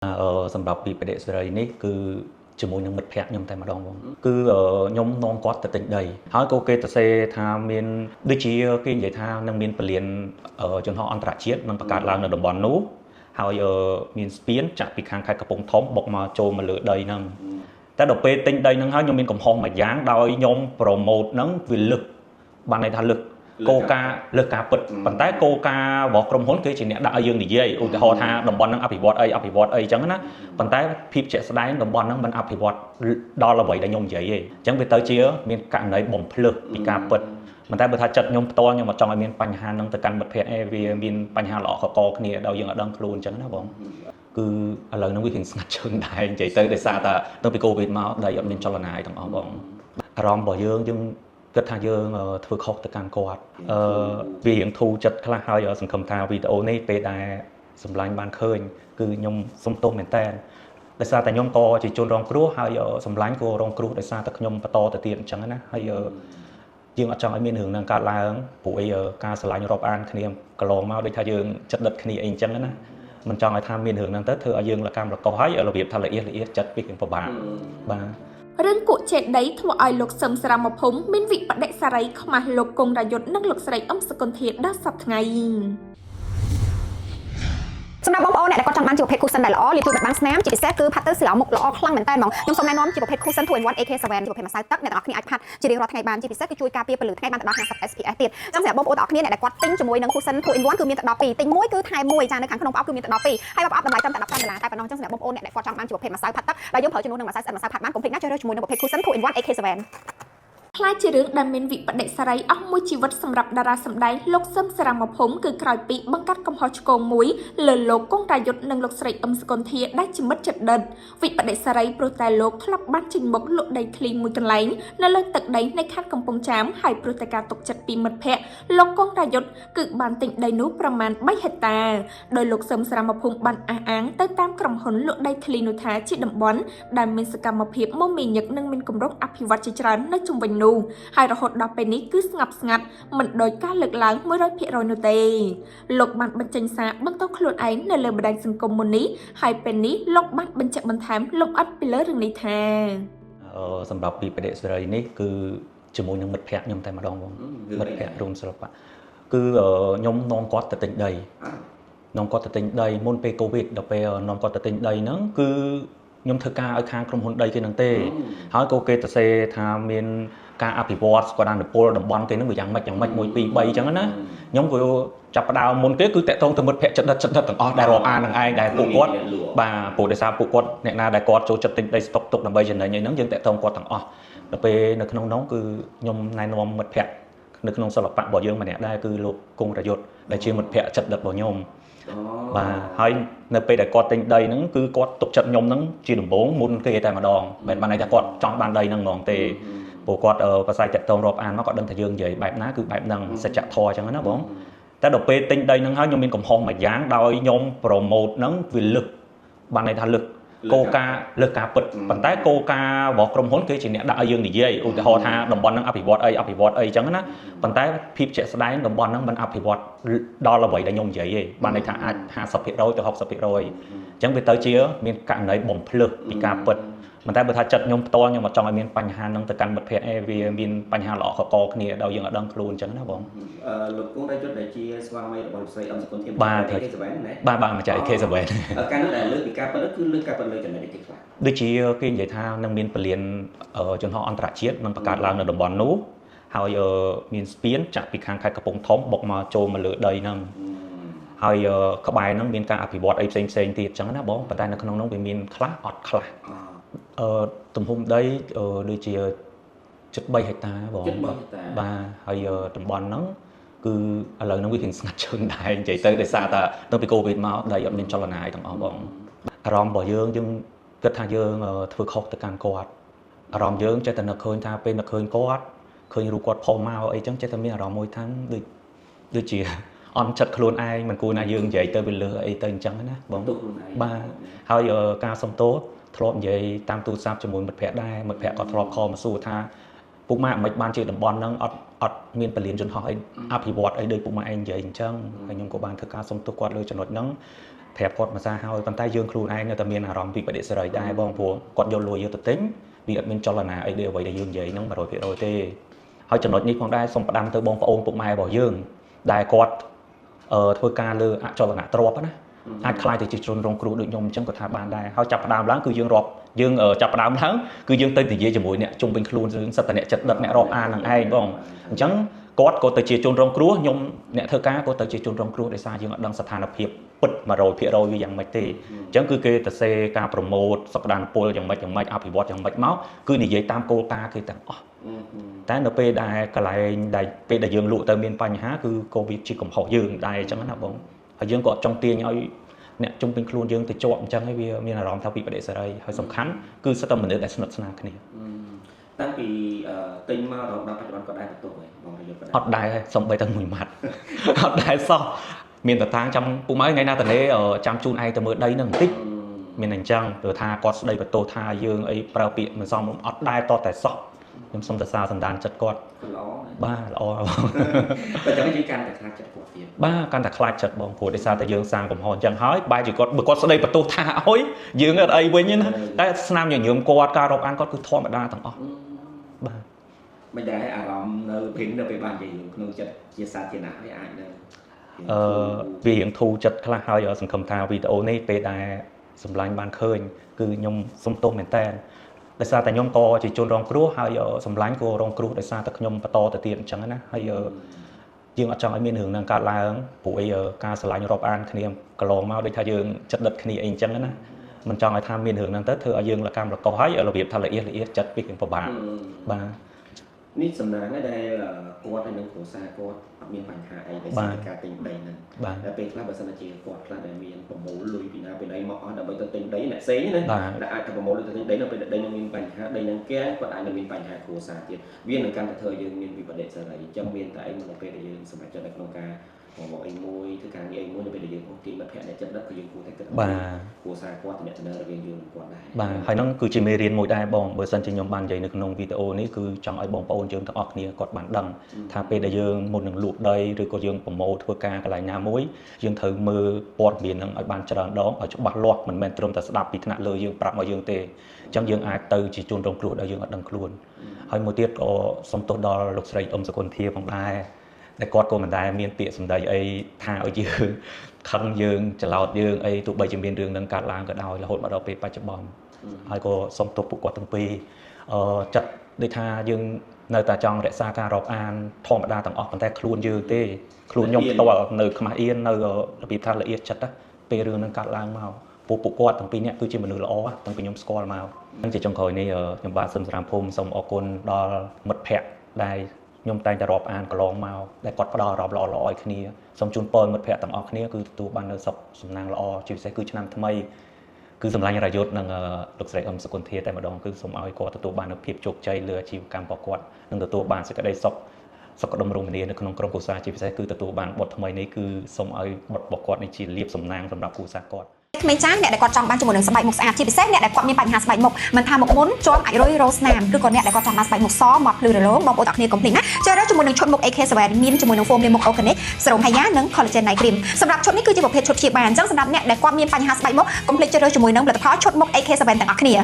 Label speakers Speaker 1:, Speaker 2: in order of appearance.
Speaker 1: សម្រាប់ពីបដិសេរីនេះគឺជាមួយនឹងមិត្តភ័ក្តិខ្ញុំតែម្ដងបងគឺខ្ញុំនាំគាត់ទៅទិញដីហើយក៏គេទៅសេថាមានដូចជាគេនិយាយថានឹងមានពលានចំហអន្តរជាតិនឹងបង្កើតឡើងនៅតំបន់នោះហើយមានស្ពានចាក់ពីខាងខេត្តកំពង់ធំបុកមកចូលមកលើដីហ្នឹងតែដល់ពេលទិញដីហ្នឹងហើយខ្ញុំមានកំហុសមួយយ៉ាងដោយខ្ញុំប្រម៉ូទហ្នឹងវាលឹកបានន័យថាលឹកគោលការណ៍លើការពិតប៉ុន្តែគោលការណ៍របស់ក្រុមហ៊ុនគេជាអ្នកដាក់ឲ្យយើងនិយាយឧទាហរណ៍ថាតំបន់ហ្នឹងអភិវឌ្ឍអីអចឹងណាប៉ុន្តែភាពជាក់ស្ដែងតំបន់ហ្នឹងមិនអភិវឌ្ឍដល់អ្វីដែលខ្ញុំនិយាយទេអញ្ចឹងវាទៅជាមានករណីបំភ្លឺពីការពិតប៉ុន្តែបើថាចិត្តខ្ញុំផ្ទាល់ខ្ញុំអត់ចង់ឲ្យមានបញ្ហាហ្នឹងទៅកាន់មិត្តភ័ក្តិវាមានបញ្ហាល្អកកគ្នាដោយយើងអត់ដឹងខ្លួនអញ្ចឹងណាបងគឺឥឡូវហ្នឹងវារៀងស្ងាត់ជើងដែរនិយាយទៅដោយសារតែទៅពីកូវីដមកដីអត់មានចលនាទាំងអស់បងអារម្មណ៍របស់យើងគិតថាយើងធ្វើខុសទៅកាន់គាត់វារៀងធូរចិត្តខ្លះហើយសង្ឃឹមថាវីដេអូនេះពេលដែលសម្លាញ់បានឃើញគឺខ្ញុំសុំទោសមែនតើដោយសារតែខ្ញុំក៏ជាជនរងគ្រោះហើយសម្លាញ់ក៏រងគ្រោះដោយសារតែខ្ញុំបន្តទៅទៀតអញ្ចឹងណាហើយយើងអត់ចង់ឲ្យមានរឿងហ្នឹងកើតឡើងព្រោះអីការស្រឡាញ់រាប់អានគ្នាកន្លងមកដូចថាយើងចិត្តដិតគ្នាអីអញ្ចឹងណាមិនចង់ឲ្យថាមានរឿងហ្នឹងទៅធ្វើឲ្យយើងលកម្មលកោហើយរបៀបថាละเอียดចិត្តពីពិបាកបាទ
Speaker 2: រឿងគក់ចេដីធ្វើឲ្យលោកសឹមស្រាមភូមិមានវិបដិសារីខ្មាស់លោកគង់រយុទ្ធនិងលោកស្រីអឹមសុគន្ធាដល់សប្តាហ៍ថ្ងៃ
Speaker 3: សម្រាប់បងប្អូនអ្នកដែលគាត់ចង់បានជាប្រភេទ cushion ដែលល្អលាបជួយបិទបាំងស្នាមជាពិសេសគឺផាត់ទៅស្រាវមុខល្អខ្លាំងមែនតើហ្មងខ្ញុំសូមណែនាំជាប្រភេទ cushion 2-in-1 AK7 ជាប្រភេទម្សៅទឹកអ្នកទាំងអស់គ្នាអាចផាត់ជារៀងរាល់ថ្ងៃបានជាពិសេសគឺជួយការពារពន្លឺថ្ងៃបានដល់50 SPF ទៀតអញ្ចឹងសម្រាប់បងប្អូនទាំងអស់គ្នាអ្នកដែលគាត់ទិញជាមួយនឹង cushion 2-in-1 គឺមានទៅដល់2ទិញមួយគឺថែមមួយចានៅខាងក្នុងប្រអប់គឺមានទៅដល់2ហើយប្រអប់តម្លៃត្រឹមតែ$15តែប៉ុណ្ណោះអញ្ចឹងសម្រាប់បងប្អូនអ្នកដែលគាត់ចង់បានជាប្រភេទម្សៅផាត់ទឹកដែលយើងប្រើជំនួសនឹងម្សៅស្អិតម្សៅផាត់បាន complete ណាស់ចូលរើសជាមួយនឹងប្រភេទ cushion 2-in-1 AK7
Speaker 2: ខ្លាចជារឿងដែលមានវិបដិសារីអស់មួយជីវិតសម្រាប់តារាសម្ដែងលោកសឹមស្រាមភូមិគឺក្រោយពីបង្កាត់កំហុសឆ្គងមួយលើលោកគង់រយុទ្ធនិងលោកស្រីអឹមសុគន្ធាដែលជាមិត្តជិតដិតវិបដិសារីព្រោះតែលោកធ្លាប់បានចេញមុខលក់ដីធ្លីមួយកន្លែងនៅលើទឹកដីនៃខេត្តកំពង់ចាមហើយព្រោះតែការទុកចិត្តពីមិត្តភ័ក្តិលោកគង់រយុទ្ធគឺបានទិញដីនោះប្រមាណ3ហិកតាដោយលោកសឹមស្រាមភូមិបានអះអាងទៅតាមក្រុមហ៊ុនលក់ដីធ្លីនោះថាជាតំបន់ដែលមានសកម្មភាពមមាញឹកនិងមានគម្រោងអភិវឌ្ឍជាច្រើននៅជុំវិញនោះហើយរហូតដល់ពេលនេះគឺស្ងប់ស្ងាត់មិនដោយការលើកឡើង100%នោះទេលោកបានបញ្ចេញសារបន្តខ្លួនឯងនៅលើបណ្ដាញសង្គមមួយនេះហើយពេលនេះលោកបានបញ្ជាក់បន្ថែមលម្អិតពីលើរឿងនេះថា
Speaker 1: សម្រាប់ពីបដិសេរីនេះគឺជាមួយនឹងមិត្តភ័ក្តិខ្ញុំតែម្ដងបងមិត្តភ័ក្តិរួមសិល្បៈគឺខ្ញុំនាំគាត់ទៅទិញដីមុនពេលកូវីដដល់ពេលនាំគាត់ទៅទិញដីហ្នឹងគឺខ្ញុំធ្វើការឲ្យខាងក្រុមហ៊ុនដីគេនឹងទេហើយក៏គេទៅសេថាមានការអភិវឌ្ឍស្គាល់ដល់ពលតំបន់គេនឹងវាយ៉ាងម៉េច1 2 3អញ្ចឹងណាខ្ញុំក៏ចាប់ផ្ដើមមុនគេគឺតាក់ទងទៅមិត្តភ័ក្តិចិត្តដិតទាំងអស់ដែលរាប់អាននឹងឯងដែលពួកគាត់បាទព្រោះដោយសារពួកគាត់អ្នកណាដែលគាត់ចូលចិត្តទិញដីស្តុកទុកដើម្បីចំណេញអីហ្នឹងយើងតាក់ទងគាត់ទាំងអស់ដល់ពេលនៅក្នុងនោះគឺខ្ញុំណែនាំមិត្តភ័ក្តិនៅក្នុងសិល្បៈរបស់យើងម្នាក់ដែរគឺលោកគង់រយុទ្ធដែលជាមិត្តភ័ក្តិចិត្តដិតរបស់ខ្ញុំបាទហើយនៅពេលដែលគាត់ទិញដីហ្នឹងគឺគាត់ទុកចិត្តខ្ញុំហ្នឹងជាដំបូងមុនគេតែម្ដងមិនបានន័យថាគាត់ចង់បានដីហ្នឹងហ្មងទេព្រោះគាត់ប្រស័យតាក់ទងរាប់អានមកគាត់ដឹងថាយើងនិយាយបែបណាគឺបែបហ្នឹងសច្ចធម៌អញ្ចឹងណាបងតែដល់ពេលទិញដីហ្នឹងហើយខ្ញុំមានកំហុសមួយយ៉ាងដោយខ្ញុំប្រម៉ូទហ្នឹងវាលឹកបានន័យថាលឹកគោលការណ៍លើការពិតប៉ុន្តែគោលការណ៍របស់ក្រុមហ៊ុនគេជាអ្នកដាក់ឲ្យយើងនិយាយឧទាហរណ៍ថាតំបន់ហ្នឹងអភិវឌ្ឍអីអញ្ចឹងណាប៉ុន្តែភាពជាក់ស្ដែងតំបន់ហ្នឹងមិនអភិវឌ្ឍដល់អ្វីដែលខ្ញុំនិយាយទេបានន័យថាអាច50%ទៅ60%អញ្ចឹងវាទៅជាមានករណីបំភ្លឺពីការពិតប៉ុន្តែបើថាចិត្តខ្ញុំផ្ទាល់ខ្ញុំអត់ចង់ឲ្យមានបញ្ហាហ្នឹងទៅកាន់មិត្តភ័ក្តិវាមានបញ្ហាល្អកកគ្នាដោយយើងអត់ដឹងខ្លួនអញ្ចឹងណាបង
Speaker 4: លោកគង់រយុទ្ធដែលជាស្វាមីរបស់ស្រីអឹមសុគន្ធា
Speaker 1: បាទមកចា AK7
Speaker 4: ការនោះដែលលើកពីការពិតគឺលើកការពិតលើចំណុចទីខ្លះ
Speaker 1: ដូចជាគេនិយាយថានឹងមានពលានចំហអន្តរជាតិនឹងបង្កើតឡើងនៅតំបន់នោះហើយមានស្ពានចាក់ពីខាងខេត្តកំពង់ធំបុកមកចូលមកលើដីហ្នឹងហើយក្បែរហ្នឹងមានការអភិវឌ្ឍអីផ្សេងទៀតអញ្ចឹងណាបងប៉ុន្តែនៅក្នុងនោះវាមានខ្លះអត់ខ្លះទំហំដីដូចជា7 ហិកតាបងបាទហើយតំបន់ហ្នឹងគឺឥឡូវហ្នឹងវារៀងស្ងាត់ជើងដែរនិយាយទៅដោយសារតែទៅពីកូវីដមកដីអត់មានចលនាទាំងអស់បងអារម្មណ៍របស់យើងគិតថាយើងធ្វើខុសទៅកាន់គាត់អារម្មណ៍យើងចេះតែនឹកឃើញថាពេលនឹកឃើញគាត់ឃើញរូបគាត់ផុសមកអីចឹងចេះតែមានអារម្មណ៍មួយថាដូចជាអន់ចិត្តខ្លួនឯងមិនគួរណាយើងនិយាយទៅវាលើអីទៅអញ្ចឹងណាបងបាទហើយការសុំទោសធ្លាប់និយាយតាមទូរស័ព្ទជាមួយមិត្តភ័ក្តិដែរមិត្តភ័ក្តិគាត់ធ្លាប់ខលមកសួរថាពុកម៉ែមិនបានជាតំបន់ហ្នឹងអត់មានពលានយន្តហោះអីអភិវឌ្ឍអីដោយពុកម៉ែឯងនិយាយអញ្ចឹងហើយខ្ញុំក៏បានធ្វើការសុំទោសគាត់លើចំណុចហ្នឹង ប្រាប់គាត់មួយសារហើយប៉ុន្តែយើងខ្លួនឯងនៅតែមានអារម្មណ៍វិបដិសេរីដែរបងព្រោះគាត់យកលុយយើងទៅទិញវាអត់មានចលនាអីដូចអ្វីដែលយើងនិយាយហ្នឹង 100% ទេហើយចំណុចនេះផងដែរសូមផ្ដាំទៅបងប្អូនពុកម៉ែរបស់យើងដែលគាត់ធ្វើការលើអចលនទ្រព្យណាអាចខ្លាយទៅជាជនរងគ្រោះដូចខ្ញុំអញ្ចឹងក៏ថាបានដែរហើយចាប់ផ្ដើមឡើងគឺយើងចាប់ផ្ដើមឡើងគឺយើងទៅនិយាយជាមួយអ្នកជុំវិញខ្លួនយើងសិតតែអ្នកចិត្តដិតអ្នករាប់អាននឹងឯងបងអញ្ចឹងគាត់ក៏ទៅជាជនរងគ្រោះខ្ញុំអ្នកធ្វើការក៏ទៅជាជនរងគ្រោះដោយសារយើងអត់ដឹងស្ថានភាពពិត 100% វាយ៉ាងម៉េចទេអញ្ចឹងគឺគេទៅសេការប្រម៉ូទសក្តានុពលយ៉ាងម៉េចអភិវឌ្ឍយ៉ាងម៉េចមកគឺនិយាយតាមគោលការណ៍គេទាំងអស់តែនៅពេលដែលកន្លែងដែលពេលដែលយើងលក់ទៅមានបញ្ហាគឺក៏វាជាកំហុសយើងដែរអញ្ចឹងណាបងហើយយើងក៏អត់ចង់ទាញឲ្យអ្នកជុំវិញខ្លួនយើងទៅជាប់អញ្ចឹងហើយវាមានអារម្មណ៍ថាវិបដិសេរីហើយសំខាន់គឺសិតតែមនុស្សដែលស្និទ្ធស្នាលគ្នា
Speaker 4: តាំងពីទិញមករហូតដល់បច្ចុប្បន្នក៏ដែរបន្ទោសហើយបងប្រយុទ្ធក៏ដែរ
Speaker 1: អត់ដែរសំបីតែមួយម៉ាត់អត់ដែរសោះមានតែតាំងចាំពុកម៉ែថ្ងៃណាតលេចាំជូនឯងទៅមើលដីនឹងបន្តិចមានអញ្ចឹងព្រោះថាគាត់ស្ដីបន្ទោសថាយើងអីប្រើពាក្យមិនសមអត់ដែរតតែសោះខ្ញុំសូមតែសារសន្តានចិត្តគាត់
Speaker 4: ល្អ
Speaker 1: បាទល្អ
Speaker 4: តែចឹងយើងកាន់តែខ្លាចចិត្តគាត់ទៀត
Speaker 1: បាទកាន់តែខ្លាចចិត្តបងព្រោះដោយសារតែយើងសាងកំហុសអញ្ចឹងហើយបែរជាគាត់បើគាត់ស្ដីបន្ទោសថាអុយយើងអត់អីវិញណាតែស្នាមញញឹមគាត់ការរាប់អានគាត់គឺធម្មតាទាំងអស់បាទ
Speaker 4: មិនដែរអារម្មណ៍នៅពេលនៅពេលបាននិយាយក្នុងចិត្តជាសាធារណៈវាអាចនៅ
Speaker 1: វារៀងធូរចិត្តខ្លះហើយសង្ឃឹមថាវីដេអូនេះពេលដែលសម្លាញ់បានឃើញគឺខ្ញុំសុំទោសមែនតើដោយសារតែខ្ញុំក៏ជាជនរងគ្រោះហើយសម្លាញ់ក៏រងគ្រោះដោយសារតែខ្ញុំបន្តទៅទៀតអញ្ចឹងណាហើយយើងអត់ចង់ឲ្យមានរឿងហ្នឹងកើតឡើងព្រោះអីការស្រឡាញ់រាប់អានគ្នាកន្លងមកដូចថាយើងចិត្តដិតគ្នាអីអញ្ចឹងណាមិនចង់ឲ្យថាមានរឿងហ្នឹងទៅធ្វើឲ្យយើងលកម្មលកុសហើយរបៀបថាละเอียดចិត្តពីពិបាកបាទ
Speaker 4: នេះសំណាងដែរគាត់ហើយនឹងគ្រួសារគាត់អត់មានបញ្ហាអីដោយសារការទិញដីហ្នឹងតែពេលខ្លះបើសិនជាគាត់ខ្លះដែលមានប្រមូលលុយពីណាពីណីមកអស់ដើម្បីទៅទិញដីអ្នកផ្សេងណាដែលអាចទៅប្រមូលលុយទៅទិញដីនៅពេលដីនឹងមានបញ្ហាដីនឹងគេគាត់អាចនឹងមានបញ្ហាគ្រួសារទៀតវានឹងកាន់តែធ្វើយើងមានវិបត្តិសេរីអញ្ចឹងមានតែអីនៅពេលដែលយើងសម្រេចចិត្តនៅក្នុងការមកអីមួយធ្វើការងារអីមួយនៅពេលដែលយើងគិតមិត្តភក្តិអ្នកចិត្តដឹកក៏យើងគួរតែគិតគ្រួសារគាត់តំណែងរវាងយើងនិងគាត់ដែរ
Speaker 1: បាទហើយហ្នឹងគឺជាមេរៀនមួយដែរបងបើសិនជាខ្ញុំបាននិយាយនៅក្នុងវីដេអូនេះគឺចង់ឲ្យបងប្អូនយើងទាំងអស់គ្នាគាត់បានដឹងថាពេលដែលយើងមុននឹងលក់ដីឬក៏យើងប្រម៉ូទធ្វើការកន្លែងណាមួយយើងត្រូវមើលព័ត៌មានហ្នឹងឲ្យបានច្រើនដងឲ្យច្បាស់លាស់មិនមែនត្រឹមតែស្ដាប់ពីថ្នាក់លើយើងប្រាប់មកយើងទេអញ្ចឹងយើងអាចទៅជាជនរងគ្រោះដែលយើងអត់ដឹងខ្លួនហើយមួយទៀតក៏សូមទោសដល់លោកស្រីអ៊ុំសុគន្ធាផងដែរតែគាត់ក៏មិនដែលមានពាក្យសម្ដីអីថាឲ្យយើងខឹងយើងច្រឡោតយើងអីទោះបីជាមានរឿងនឹងកើតឡើងក៏ដោយរហូតមកដល់ពេលបច្ចុប្បន្នហើយក៏សូមទោសពួកគាត់ទាំងពីរចិត្តដូចថាយើងនៅតែចង់រក្សាការរាប់អានធម្មតាទាំងអស់ប៉ុន្តែខ្លួនយើងទេខ្លួនខ្ញុំផ្ទាល់នៅខ្មាស់អៀននៅរបៀបថាละเอียดចិត្តពេលរឿងនឹងកើតឡើងមកពួកគាត់ទាំងពីរនាក់គឺជាមនុស្សល្អតាំងពីខ្ញុំស្គាល់មកហ្នឹងជាចុងក្រោយនេះខ្ញុំបាទសឹមសរាមភូមិសូមអរគុណដល់មិត្តភ័ក្តិដែលខ្ញុំតែងតែរាប់អានកន្លងមកដែលគាត់ផ្ដល់អារម្មណ៍ល្អៗឲ្យគ្នាសូមជូនពរមិត្តភ័ក្តិទាំងអស់គ្នាគឺទទួលបាននូវសុខសំណាងល្អជាពិសេសគឺឆ្នាំថ្មីគឺសម្លាញ់រាយុទ្ធនិងលោកស្រីអ៊ុំសុគន្ធាតែម្ដងគឺសូមឲ្យគាត់ទទួលបាននូវភាពជោគជ័យលើអាជីវកម្មរបស់គាត់និងទទួលបានសេចក្តីសុខសុខដុមរមនានៅក្នុងក្រុមគ្រួសារជាពិសេសគឺទទួលបានបុត្រថ្មីនេះគឺសូមឲ្យបុត្ររបស់គាត់នេះជាលាភសំណាងសម្រាប់គ្រួសារគាត់
Speaker 3: ក្មេងចាស់អ្នកដែលគាត់ចង់បានជាមួយនឹងស្បែកមុខស្អាតជាពិសេសអ្នកដែលគាត់មានបញ្ហាស្បែកមុខមិនថាមុខមុនជាប់អាចរុយរោស្នាមឬក៏អ្នកដែលគាត់ចង់បានស្បែកមុខសមាត់ភ្លឺរលោងបងប្អូនទាំងគ្នាកុំភ្លេចណាចូលរើសជាមួយនឹងឈុតមុខ AK7 មានជាមួយនឹង foam លាបមុខ Organic សេរ៉ូមហាយ៉ានិង collagen night cream សម្រាប់ឈុតនេះគឺជាប្រភេទឈុតព្យាបាលអញ្ចឹងសម្រាប់អ្នកដែលគាត់មានបញ្ហាស្បែកមុខកុំភ្លេចចូលរើសជាមួយនឹងផលិតផលឈុតមុខ AK7 ទាំងអស់គ្នា